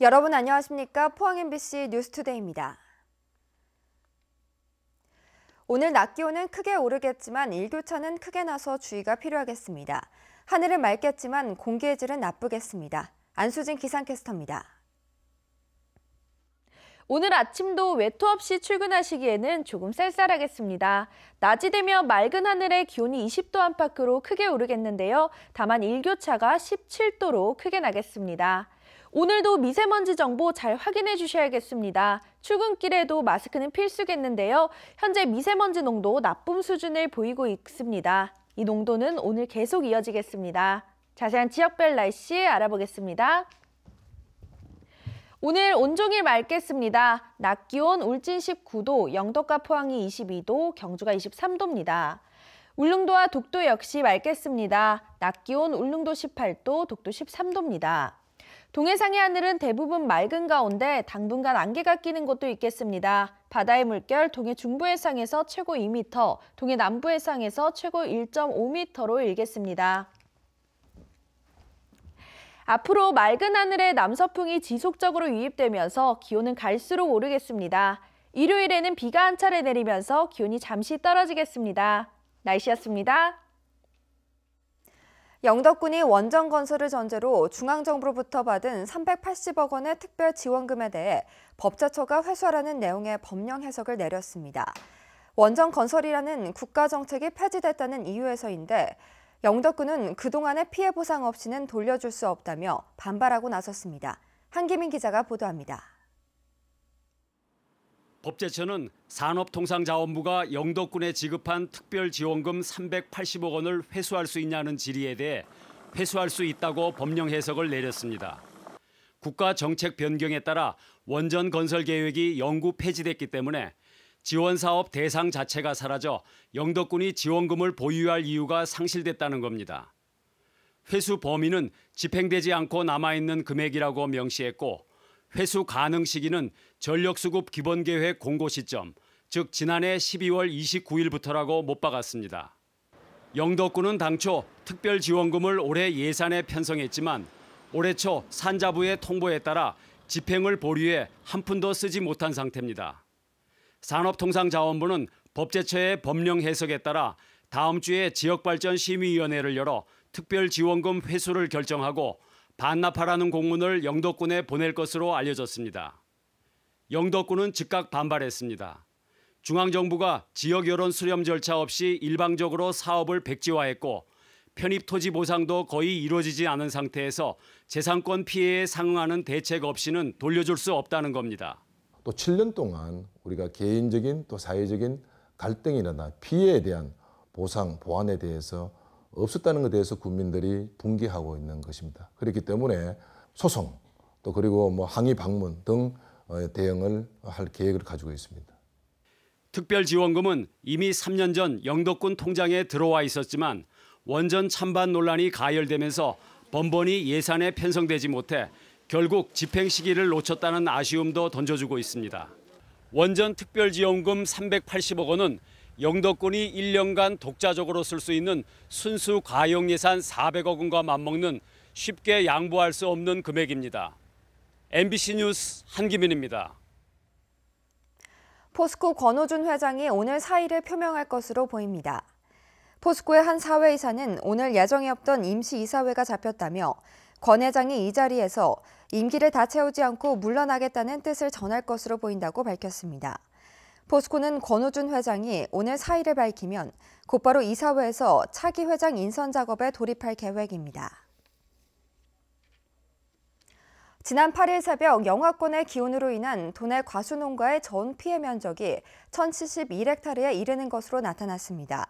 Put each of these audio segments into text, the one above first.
여러분 안녕하십니까? 포항 MBC 뉴스투데이입니다. 오늘 낮 기온은 크게 오르겠지만 일교차는 크게 나서 주의가 필요하겠습니다. 하늘은 맑겠지만 공기의 질은 나쁘겠습니다. 안수진 기상캐스터입니다. 오늘 아침도 외투 없이 출근하시기에는 조금 쌀쌀하겠습니다. 낮이 되면 맑은 하늘에 기온이 20도 안팎으로 크게 오르겠는데요. 다만 일교차가 17도로 크게 나겠습니다. 오늘도 미세먼지 정보 잘 확인해 주셔야겠습니다. 출근길에도 마스크는 필수겠는데요. 현재 미세먼지 농도 나쁨 수준을 보이고 있습니다. 이 농도는 오늘 계속 이어지겠습니다. 자세한 지역별 날씨 알아보겠습니다. 오늘 온종일 맑겠습니다. 낮 기온 울진 19도, 영덕과 포항이 22도, 경주가 23도입니다. 울릉도와 독도 역시 맑겠습니다. 낮 기온 울릉도 18도, 독도 13도입니다. 동해상의 하늘은 대부분 맑은 가운데 당분간 안개가 끼는 곳도 있겠습니다. 바다의 물결 동해 중부 해상에서 최고 2m, 동해 남부 해상에서 최고 1.5m로 일겠습니다. 앞으로 맑은 하늘에 남서풍이 지속적으로 유입되면서 기온은 갈수록 오르겠습니다. 일요일에는 비가 한 차례 내리면서 기온이 잠시 떨어지겠습니다. 날씨였습니다. 영덕군이 원전 건설을 전제로 중앙정부로부터 받은 380억 원의 특별 지원금에 대해 법제처가 회수하라는 내용의 법령 해석을 내렸습니다. 원전 건설이라는 국가정책이 폐지됐다는 이유에서인데 영덕군은 그동안의 피해 보상 없이는 돌려줄 수 없다며 반발하고 나섰습니다. 한기민 기자가 보도합니다. 법제처는 산업통상자원부가 영덕군에 지급한 특별지원금 380억 원을 회수할 수 있냐는 질의에 대해 회수할 수 있다고 법령 해석을 내렸습니다. 국가 정책 변경에 따라 원전 건설 계획이 영구 폐지됐기 때문에 지원사업 대상 자체가 사라져 영덕군이 지원금을 보유할 이유가 상실됐다는 겁니다. 회수 범위는 집행되지 않고 남아있는 금액이라고 명시했고 회수 가능 시기는 전력수급 기본계획 공고 시점, 즉 지난해 12월 29일부터라고 못 박았습니다. 영덕군은 당초 특별지원금을 올해 예산에 편성했지만 올해 초 산자부의 통보에 따라 집행을 보류해 한 푼도 쓰지 못한 상태입니다. 산업통상자원부는 법제처의 법령 해석에 따라 다음 주에 지역발전심의위원회를 열어 특별지원금 회수를 결정하고 반납하라는 공문을 영덕군에 보낼 것으로 알려졌습니다. 영덕군은 즉각 반발했습니다. 중앙정부가 지역 여론 수렴 절차 없이 일방적으로 사업을 백지화했고 편입 토지 보상도 거의 이루어지지 않은 상태에서 재산권 피해에 상응하는 대책 없이는 돌려줄 수 없다는 겁니다. 또 7년 동안 우리가 개인적인 또 사회적인 갈등이나 피해에 대한 보상, 보완에 대해서 없었다는 것에 대해서 국민들이 분개하고 있는 것입니다. 그렇기 때문에 소송, 또 그리고 항의 방문 등 대응을 할 계획을 가지고 있습니다. 특별지원금은 이미 3년 전 영덕군 통장에 들어와 있었지만 원전 찬반 논란이 가열되면서 번번이 예산에 편성되지 못해 결국 집행 시기를 놓쳤다는 아쉬움도 던져주고 있습니다. 원전 특별지원금 380억 원은 영덕군이 1년간 독자적으로 쓸 수 있는 순수 가용 예산 400억 원과 맞먹는 쉽게 양보할 수 없는 금액입니다. MBC 뉴스 한기민입니다. 포스코 권오준 회장이 오늘 사의를 표명할 것으로 보입니다. 포스코의 한 사회이사는 오늘 예정이 없던 임시이사회가 잡혔다며 권 회장이 이 자리에서 임기를 다 채우지 않고 물러나겠다는 뜻을 전할 것으로 보인다고 밝혔습니다. 포스코는 권오준 회장이 오늘 사의를 밝히면 곧바로 이사회에서 차기 회장 인선 작업에 돌입할 계획입니다. 지난 8일 새벽 영하권의 기온으로 인한 도내 과수농가의 전 피해 면적이 1,071헥타르에 이르는 것으로 나타났습니다.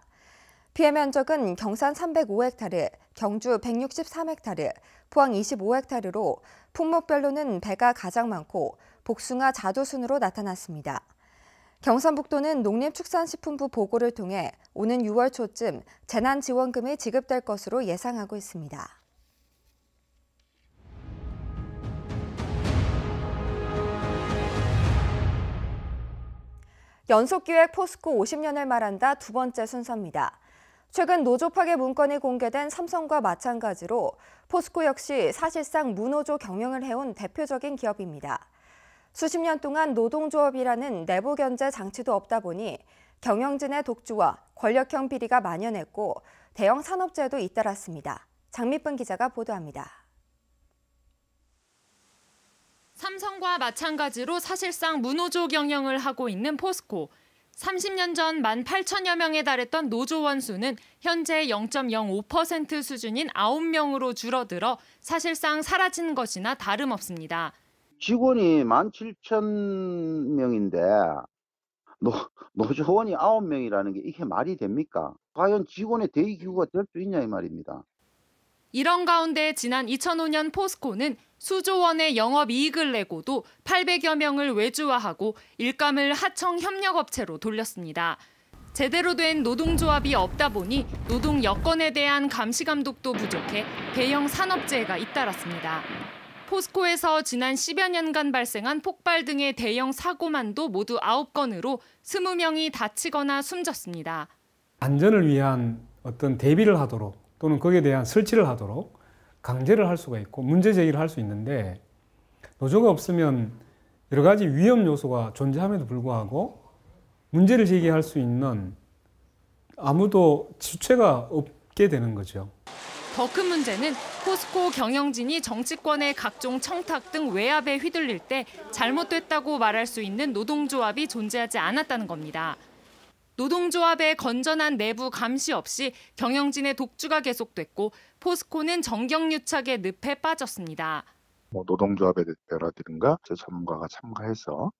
피해 면적은 경산 305헥타르, 경주 163헥타르, 포항 25헥타르로 품목별로는 배가 가장 많고 복숭아 자두 순으로 나타났습니다. 경상북도는 농림축산식품부 보고를 통해 오는 6월 초쯤 재난지원금이 지급될 것으로 예상하고 있습니다. 연속기획 포스코 50년을 말한다 두 번째 순서입니다. 최근 노조 파괴 문건이 공개된 삼성과 마찬가지로 포스코 역시 사실상 무노조 경영을 해온 대표적인 기업입니다. 수십 년 동안 노동조합이라는 내부 견제 장치도 없다 보니 경영진의 독주와 권력형 비리가 만연했고 대형 산업재해도 잇따랐습니다. 장미쁜 기자가 보도합니다. 삼성과 마찬가지로 사실상 무노조 경영을 하고 있는 포스코. 30년 전 18,000여 명에 달했던 노조원 수는 현재 0.05% 수준인 9명으로 줄어들어 사실상 사라진 것이나 다름없습니다. 직원이 17,000명인데 노조원이 9명이라는 게 이게 말이 됩니까? 과연 직원의 대의기구가 될 수 있냐 이 말입니다. 이런 가운데 지난 2005년 포스코는 수조 원의 영업이익을 내고도 800여 명을 외주화하고 일감을 하청 협력업체로 돌렸습니다. 제대로 된 노동조합이 없다 보니 노동 여건에 대한 감시 감독도 부족해 대형 산업재해가 잇따랐습니다. 포스코에서 지난 10여 년간 발생한 폭발 등의 대형 사고만도 모두 9건으로 20명이 다치거나 숨졌습니다. 안전을 위한 어떤 대비를 하도록 또는 거기에 대한 설치를 하도록 강제를 할 수가 있고 문제 제기를 할 수 있는데 노조가 없으면 여러 가지 위험 요소가 존재함에도 불구하고 문제를 제기할 수 있는 아무도 주체가 없게 되는 거죠. 더 큰 문제는 포스코 경영진이 정치권의 각종 청탁 등 외압에 휘둘릴 때 잘못됐다고 말할 수 있는 노동조합이 존재하지 않았다는 겁니다. 노동조합의 건전한 내부 감시 없이 경영진의 독주가 계속됐고 포스코는 정경유착의 늪에 빠졌습니다. 노동조합의 대표라든가 전문가가 참가해서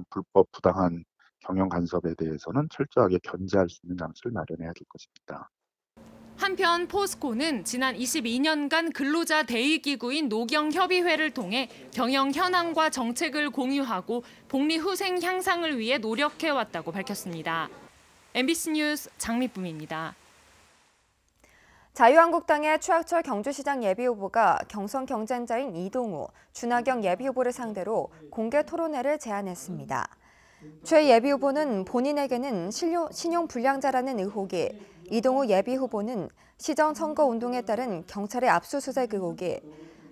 불법 부당한 경영 간섭에 대해서는 철저하게 견제할 수 있는 장치를 마련해야 될 것입니다. 한편 포스코는 지난 22년간 근로자 대의기구인 노경협의회를 통해 경영 현황과 정책을 공유하고 복리후생 향상을 위해 노력해왔다고 밝혔습니다. MBC 뉴스 장미쁨입니다. 자유한국당의 최학철 경주시장 예비후보가 경선 경쟁자인 이동우, 준하경 예비후보를 상대로 공개 토론회를 제안했습니다. 최 예비후보는 본인에게는 신용불량자라는 의혹이, 이동우 예비후보는 시정 선거운동에 따른 경찰의 압수수색 의혹이,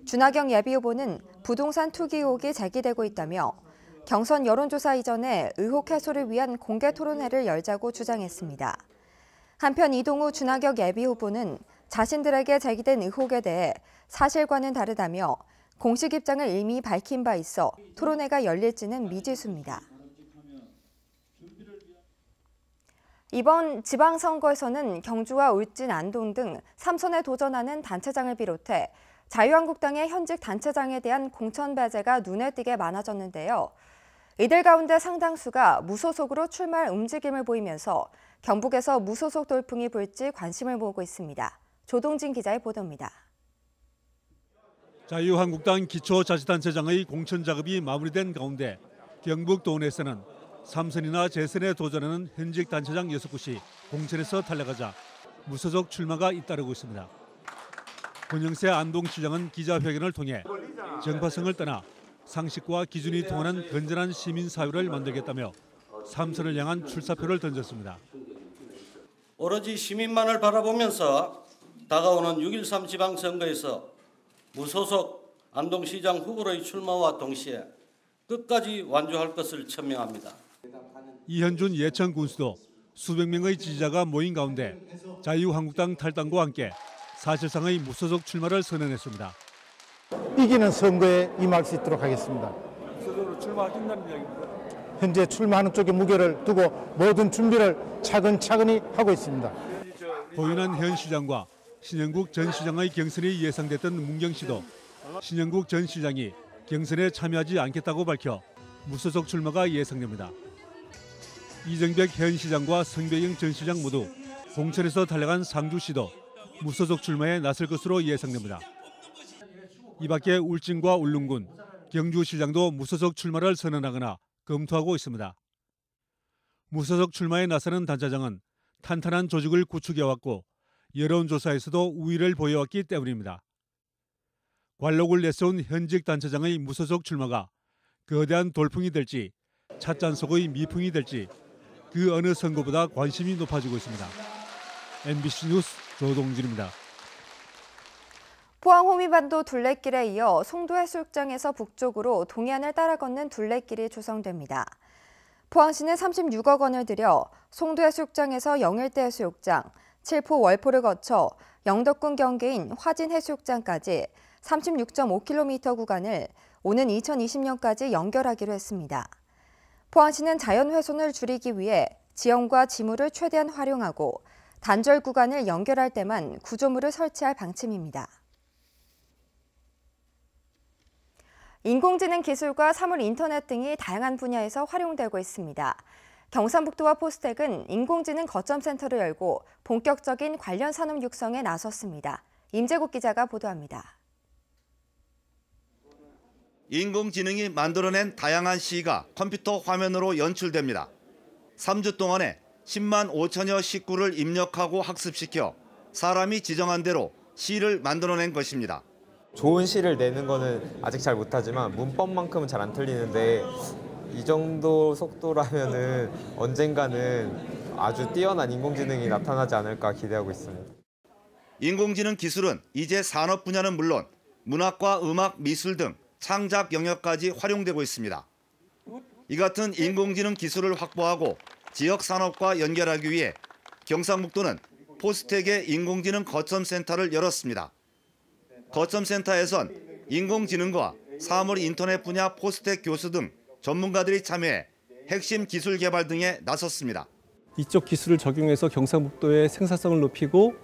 준하경 예비후보는 부동산 투기 의혹이 제기되고 있다며 경선 여론조사 이전에 의혹 해소를 위한 공개 토론회를 열자고 주장했습니다. 한편 이동우, 준하경 예비후보는 자신들에게 제기된 의혹에 대해 사실과는 다르다며 공식 입장을 이미 밝힌 바 있어 토론회가 열릴지는 미지수입니다. 이번 지방선거에서는 경주와 울진, 안동 등 3선에 도전하는 단체장을 비롯해 자유한국당의 현직 단체장에 대한 공천 배제가 눈에 띄게 많아졌는데요. 이들 가운데 상당수가 무소속으로 출마할 움직임을 보이면서 경북에서 무소속 돌풍이 불지 관심을 모으고 있습니다. 조동진 기자의 보도입니다. 자유한국당 기초자치단체장의 공천 작업이 마무리된 가운데 경북 도원에서는 3선이나 재선에 도전하는 현직 단체장 6곳이 공천에서 탈락하자 무소속 출마가 잇따르고 있습니다. 권영세 안동시장은 기자회견을 통해 정파성을 떠나 상식과 기준이 통하는 건전한 시민사회를 만들겠다며 3선을 향한 출사표를 던졌습니다. 오로지 시민만을 바라보면서 다가오는 6.13 지방선거에서 무소속 안동시장 후보로의 출마와 동시에 끝까지 완주할 것을 천명합니다. 이현준 예천 군수도 수백 명의 지지자가 모인 가운데 자유한국당 탈당과 함께 사실상의 무소속 출마를 선언했습니다. 이기는 선거에 임할 수 있도록 하겠습니다. 무소속으로 출마하신다는 이야기입니다. 현재 출마하는 쪽에 무게를 두고 모든 준비를 차근차근히 하고 있습니다. 고윤환 현 시장과 신영국 전 시장의 경선이 예상됐던 문경시도 신영국 전 시장이 경선에 참여하지 않겠다고 밝혀 무소속 출마가 예상됩니다. 이정백 현 시장과 성배영 전 시장 모두 공천에서 탈락한 상주시도 무소속 출마에 나설 것으로 예상됩니다. 이 밖에 울진과 울릉군, 경주시장도 무소속 출마를 선언하거나 검토하고 있습니다. 무소속 출마에 나서는 단체장은 탄탄한 조직을 구축해왔고 여론조사에서도 우위를 보여왔기 때문입니다. 관록을 내세운 현직 단체장의 무소속 출마가 거대한 돌풍이 될지 찻잔 속의 미풍이 될지 그 어느 선거보다 관심이 높아지고 있습니다. MBC 뉴스 조동진입니다. 포항 호미반도 둘레길에 이어 송도 해수욕장에서 북쪽으로 동해안을 따라 걷는 둘레길이 조성됩니다. 포항시는 36억 원을 들여 송도 해수욕장에서 영일대 해수욕장, 칠포 월포를 거쳐 영덕군 경계인 화진 해수욕장까지 36.5km 구간을 오는 2020년까지 연결하기로 했습니다. 포항시는 자연 훼손을 줄이기 위해 지형과 지물을 최대한 활용하고 단절 구간을 연결할 때만 구조물을 설치할 방침입니다. 인공지능 기술과 사물 인터넷 등이 다양한 분야에서 활용되고 있습니다. 경상북도와 포스텍은 인공지능 거점센터를 열고 본격적인 관련 산업 육성에 나섰습니다. 임재국 기자가 보도합니다. 인공지능이 만들어낸 다양한 시가 컴퓨터 화면으로 연출됩니다. 3주 동안에 10만 5천여 식구를 입력하고 학습시켜 사람이 지정한 대로 시를 만들어낸 것입니다. 좋은 시를 내는 거는 아직 잘 못하지만 문법만큼은 잘 안 틀리는데 이 정도 속도라면은 언젠가는 아주 뛰어난 인공지능이 나타나지 않을까 기대하고 있습니다. 인공지능 기술은 이제 산업 분야는 물론 문학과 음악, 미술 등 창작 영역까지 활용되고 있습니다. 이 같은 인공지능 기술을 확보하고 지역 산업과 연결하기 위해 경상북도는 포스텍의 인공지능 거점센터를 열었습니다. 거점센터에선 인공지능과 사물 인터넷 분야 포스텍 교수 등 전문가들이 참여해 핵심 기술 개발 등에 나섰습니다. 이쪽 기술을 적용해서 경상북도의 생산성을 높이고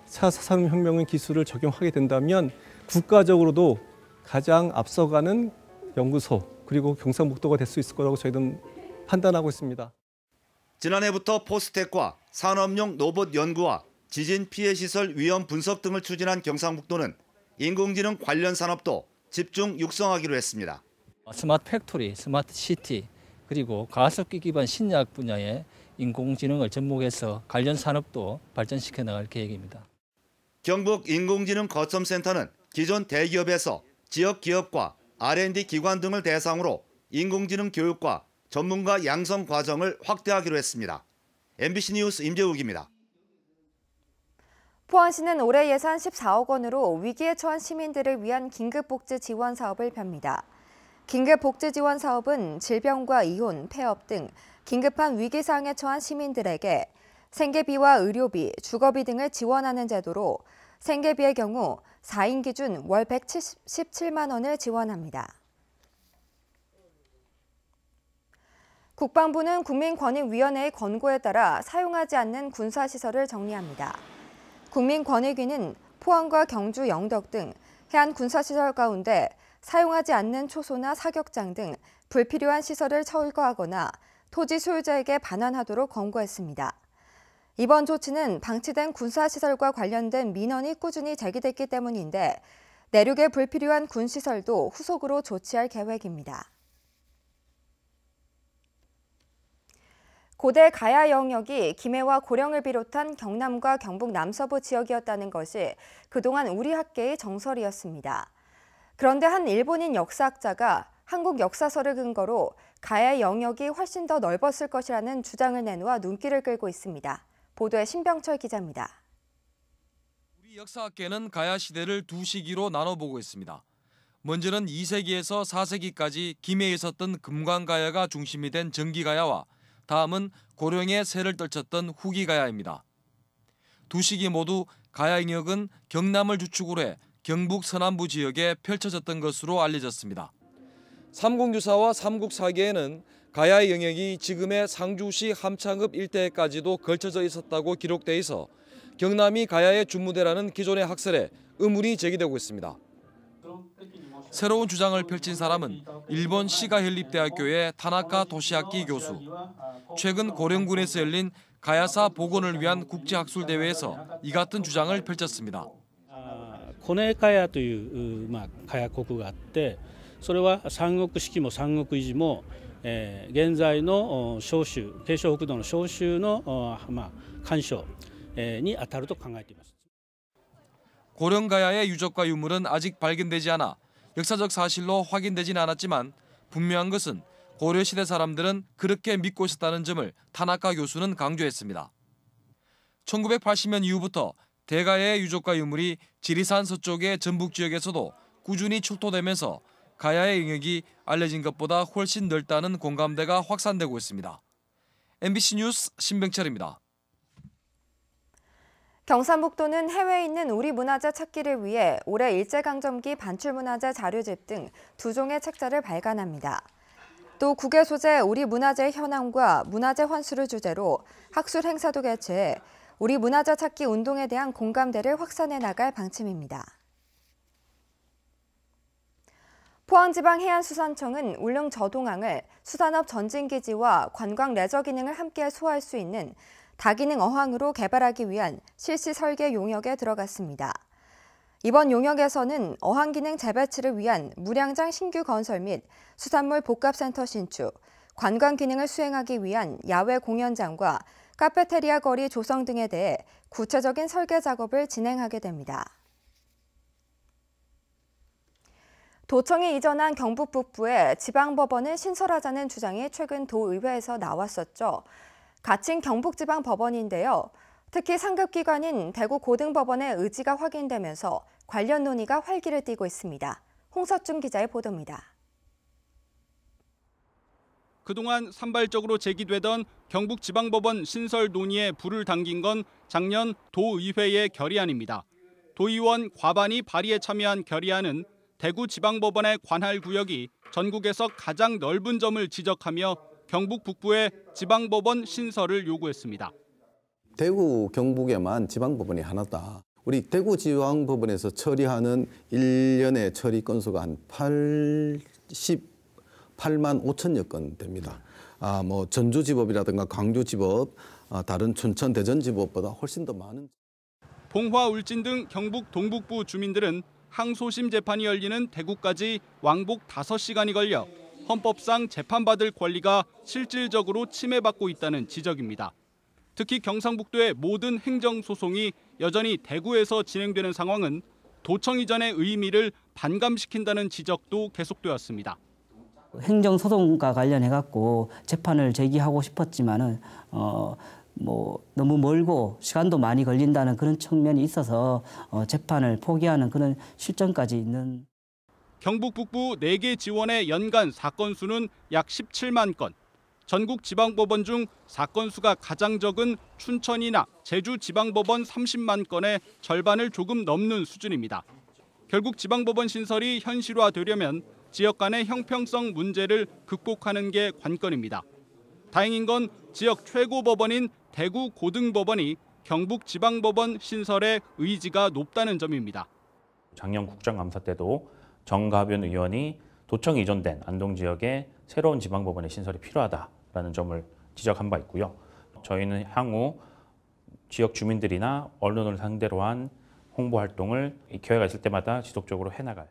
4차 산업혁명 기술을 적용하게 된다면 국가적으로도 가장 앞서가는 연구소 그리고 경상북도가 될 수 있을 거라고 저희는 판단하고 있습니다. 지난해부터 포스텍과 산업용 로봇 연구와 지진 피해 시설 위험 분석 등을 추진한 경상북도는 인공지능 관련 산업도 집중 육성하기로 했습니다. 스마트 팩토리, 스마트 시티, 그리고 가습기 기반 신약 분야에 인공지능을 접목해서 관련 산업도 발전시켜 나갈 계획입니다. 경북 인공지능 거점센터는 기존 대기업에서 지역 기업과 R&D 기관 등을 대상으로 인공지능 교육과 전문가 양성 과정을 확대하기로 했습니다. MBC 뉴스 임재욱입니다. 포항시는 올해 예산 14억 원으로 위기에 처한 시민들을 위한 긴급복지 지원 사업을 펴니다. 긴급복지 지원 사업은 질병과 이혼, 폐업 등 긴급한 위기 상황에 처한 시민들에게 생계비와 의료비, 주거비 등을 지원하는 제도로 생계비의 경우 4인 기준 월 117만 원을 지원합니다. 국방부는 국민권익위원회의 권고에 따라 사용하지 않는 군사시설을 정리합니다. 국민권익위는 포항과 경주, 영덕 등 해안 군사시설 가운데 사용하지 않는 초소나 사격장 등 불필요한 시설을 철거하거나 토지 소유자에게 반환하도록 권고했습니다. 이번 조치는 방치된 군사시설과 관련된 민원이 꾸준히 제기됐기 때문인데 내륙의 불필요한 군시설도 후속으로 조치할 계획입니다. 고대 가야 영역이 김해와 고령을 비롯한 경남과 경북 남서부 지역이었다는 것이 그동안 우리 학계의 정설이었습니다. 그런데 한 일본인 역사학자가 한국 역사서를 근거로 가야 영역이 훨씬 더 넓었을 것이라는 주장을 내놓아 눈길을 끌고 있습니다. 보도에 신병철 기자입니다. 우리 역사학계는 가야 시대를 두 시기로 나눠보고 있습니다. 먼저는 2세기에서 4세기까지 김해에 있었던 금관가야가 중심이 된 정기가야와 다음은 고령의 세를 떨쳤던 후기가야입니다. 두 시기 모두 가야 영역은 경남을 주축으로 해 경북 서남부 지역에 펼쳐졌던 것으로 알려졌습니다. 삼국유사와 삼국사기에는 가야의 영역이 지금의 상주시 함창읍 일대까지도 걸쳐져 있었다고 기록돼 있어 경남이 가야의 주무대라는 기존의 학설에 의문이 제기되고 있습니다. 새로운 주장을 펼친 사람은 일본 시가현립대학교의 타나카 토시아키 교수. 최근 고령군에서 열린 가야사 복원을 위한 국제학술대회에서 이 같은 주장을 펼쳤습니다. コネカヤというカヤ国があって、それは三国式も三国時も、現在の召集、慶尚北道の召集の干渉に当たると考えています。 고령 가야의 유적과 유물은 아직 발견되지 않아 역사적 사실로 확인되진 않았지만 분명한 것은 고려시대 사람들은 그렇게 믿고 있었다는 점을 타나카 교수는 강조했습니다. 1980년 이후부터 대가야의 유적과 유물이 지리산 서쪽의 전북 지역에서도 꾸준히 출토되면서 가야의 영역이 알려진 것보다 훨씬 넓다는 공감대가 확산되고 있습니다. MBC 뉴스 신병철입니다. 경상북도는 해외에 있는 우리 문화재 찾기를 위해 올해 일제강점기 반출문화재 자료집 등 2종의 책자를 발간합니다. 또 국외 소재 우리 문화재의 현황과 문화재 환수를 주제로 학술 행사도 개최해 우리 문화재 찾기 운동에 대한 공감대를 확산해 나갈 방침입니다. 포항지방해안수산청은 울릉 저동항을 수산업 전진기지와 관광 레저 기능을 함께 소화할 수 있는 다기능 어항으로 개발하기 위한 실시 설계 용역에 들어갔습니다. 이번 용역에서는 어항 기능 재배치를 위한 물양장 신규 건설 및 수산물 복합센터 신축, 관광 기능을 수행하기 위한 야외 공연장과 카페테리아 거리 조성 등에 대해 구체적인 설계 작업을 진행하게 됩니다. 도청이 이전한 경북 북부에 지방법원을 신설하자는 주장이 최근 도의회에서 나왔었죠. 가칭 경북지방법원인데요. 특히 상급기관인 대구고등법원의 의지가 확인되면서 관련 논의가 활기를 띠고 있습니다. 홍서준 기자의 보도입니다. 그동안 산발적으로 제기되던 경북지방법원 신설 논의에 불을 당긴 건 작년 도의회의 결의안입니다. 도의원 과반이 발의에 참여한 결의안은 대구지방법원의 관할 구역이 전국에서 가장 넓은 점을 지적하며 경북 북부의 지방법원 신설을 요구했습니다. 대구, 경북에만 지방법원이 하나다. 우리 대구지방법원에서 처리하는 1년의 처리 건수가 한 88만 5천여 건 됩니다. 뭐 전주지법이라든가 광주지법, 다른 춘천, 대전지법보다 훨씬 더 많은. 봉화, 울진 등 경북 동북부 주민들은 항소심 재판이 열리는 대구까지 왕복 5시간이 걸려 헌법상 재판받을 권리가 실질적으로 침해받고 있다는 지적입니다. 특히 경상북도의 모든 행정소송이 여전히 대구에서 진행되는 상황은 도청 이전의 의미를 반감시킨다는 지적도 계속되었습니다. 행정소송과 관련해갖고 재판을 제기하고 싶었지만은 너무 멀고 시간도 많이 걸린다는 그런 측면이 있어서 재판을 포기하는 그런 실정까지 있는. 경북 북부 4개 지원의 연간 사건 수는 약 17만 건. 전국 지방법원 중 사건 수가 가장 적은 춘천이나 제주 지방법원 30만 건의 절반을 조금 넘는 수준입니다. 결국 지방법원 신설이 현실화되려면 지역 간의 형평성 문제를 극복하는 게 관건입니다. 다행인 건 지역 최고 법원인 대구 고등법원이 경북 지방법원 신설에 의지가 높다는 점입니다. 작년 국정감사 때도 정가변 의원이 도청 이전된 안동 지역에 새로운 지방법원의 신설이 필요하다라는 점을 지적한 바 있고요. 저희는 향후 지역 주민들이나 언론을 상대로 한 홍보 활동을 기회가 있을 때마다 지속적으로 해나갈.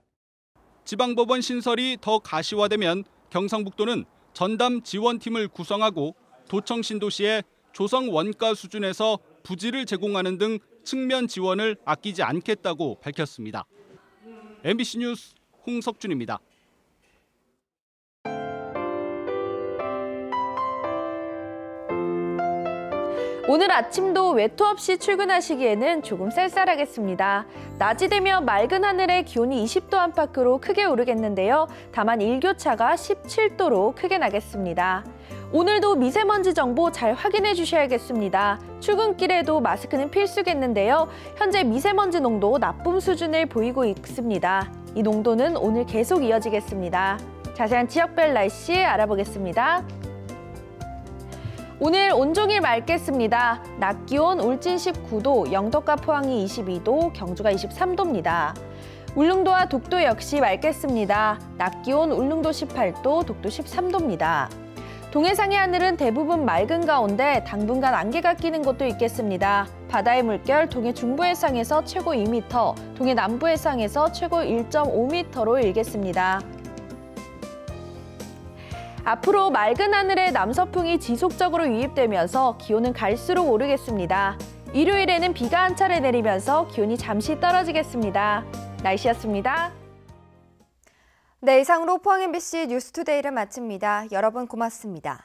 지방법원 신설이 더 가시화되면 경상북도는 전담 지원팀을 구성하고 도청 신도시에 조성 원가 수준에서 부지를 제공하는 등 측면 지원을 아끼지 않겠다고 밝혔습니다. MBC 뉴스 홍석준입니다. 오늘 아침도 외투 없이 출근하시기에는 조금 쌀쌀하겠습니다. 낮이 되면 맑은 하늘에 기온이 20도 안팎으로 크게 오르겠는데요. 다만 일교차가 17도로 크게 나겠습니다. 오늘도 미세먼지 정보 잘 확인해 주셔야겠습니다. 출근길에도 마스크는 필수겠는데요. 현재 미세먼지 농도 나쁨 수준을 보이고 있습니다. 이 농도는 오늘 계속 이어지겠습니다. 자세한 지역별 날씨 알아보겠습니다. 오늘 온종일 맑겠습니다. 낮 기온 울진 19도, 영덕과 포항이 22도, 경주가 23도입니다. 울릉도와 독도 역시 맑겠습니다. 낮 기온 울릉도 18도, 독도 13도입니다. 동해상의 하늘은 대부분 맑은 가운데 당분간 안개가 끼는 곳도 있겠습니다. 바다의 물결 동해 중부 해상에서 최고 2m, 동해 남부 해상에서 최고 1.5m로 일겠습니다. 앞으로 맑은 하늘에 남서풍이 지속적으로 유입되면서 기온은 갈수록 오르겠습니다. 일요일에는 비가 한 차례 내리면서 기온이 잠시 떨어지겠습니다. 날씨였습니다. 네, 이상으로 포항 MBC 뉴스투데이를 마칩니다. 여러분 고맙습니다.